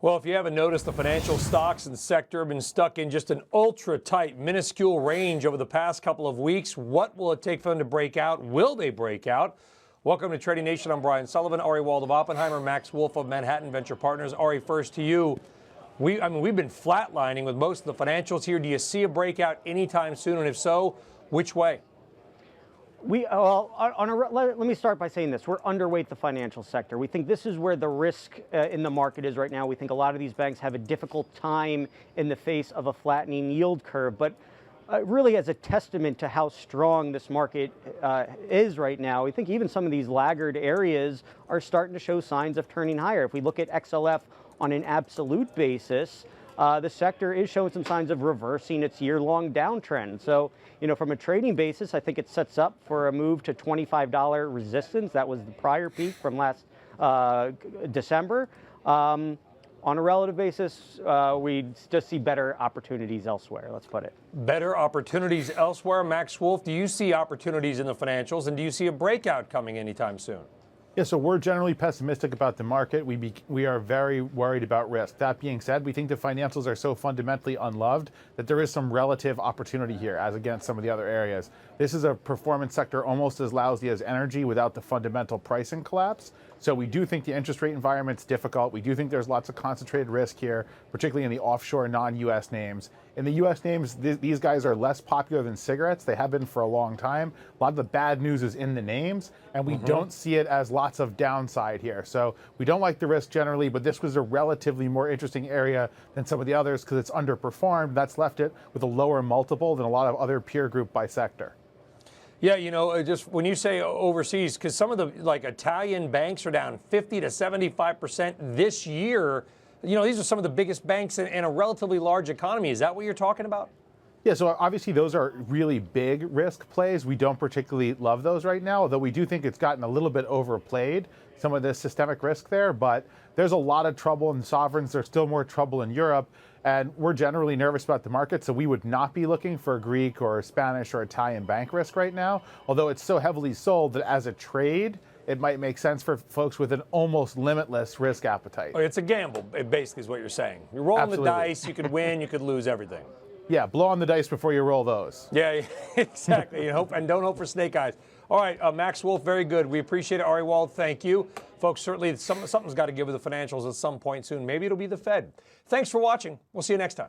Well, if you haven't noticed, the financial stocks and sector have been stuck in just an ultra-tight, minuscule range over the past couple of weeks. What will it take for them to break out? Will they break out? Welcome to Trading Nation. I'm Brian Sullivan. Wald of Oppenheimer, Max Wolff of Manhattan Venture Partners. First to you. We've been flatlining with most of the financials here. Do you see a breakout anytime soon? And if so, which way? Let me start by saying this. We're underweight the financial sector. We think this is where the risk in the market is right now. We think a lot of these banks have a difficult time in the face of a flattening yield curve. But really, as a testament to how strong this market is right now, we think even some of these laggard areas are starting to show signs of turning higher. If we look at XLF on an absolute basis, the sector is showing some signs of reversing its year-long downtrend. So, from a trading basis, I think it sets up for a move to $25 resistance. That was the prior peak from last December. On a relative basis, we just see better opportunities elsewhere, let's put it. Better opportunities elsewhere. Max Wolff, do you see opportunities in the financials, and do you see a breakout coming anytime soon? Yeah, so we're generally pessimistic about the market. We are very worried about risk. That being said, we think the financials are so fundamentally unloved that there is some relative opportunity here as against some of the other areas. This is a performance sector almost as lousy as energy without the fundamental pricing collapse. So we do think the interest rate environment's difficult. We do think there's lots of concentrated risk here, particularly in the offshore non-US names. In the US names, these guys are less popular than cigarettes. They have been for a long time. A lot of the bad news is in the names, and we don't see it as lots of downside here. So we don't like the risk generally, but this was a relatively more interesting area than some of the others because it's underperformed. That's left it with a lower multiple than a lot of other peer group by sector. Yeah, just when you say overseas, because some of the Italian banks are down 50 to 75% this year. These are some of the biggest banks in a relatively large economy. Is that what you're talking about? Yeah, so obviously those are really big risk plays. We don't particularly love those right now, although we do think it's gotten a little bit overplayed, some of the systemic risk there. But there's a lot of trouble in sovereigns. There's still more trouble in Europe. And we're generally nervous about the market, so we would not be looking for a Greek or a Spanish or Italian bank risk right now, although it's so heavily sold that as a trade, it might make sense for folks with an almost limitless risk appetite. It's a gamble, it basically is what you're saying. You're rolling the dice, you could win, you could lose everything. Yeah, blow on the dice before you roll those. Yeah, exactly. And don't hope for snake eyes. All right, Max Wolff, very good. We appreciate it. Wald, thank you. Folks, certainly something's got to give with the financials at some point soon. Maybe it'll be the Fed. Thanks for watching. We'll see you next time.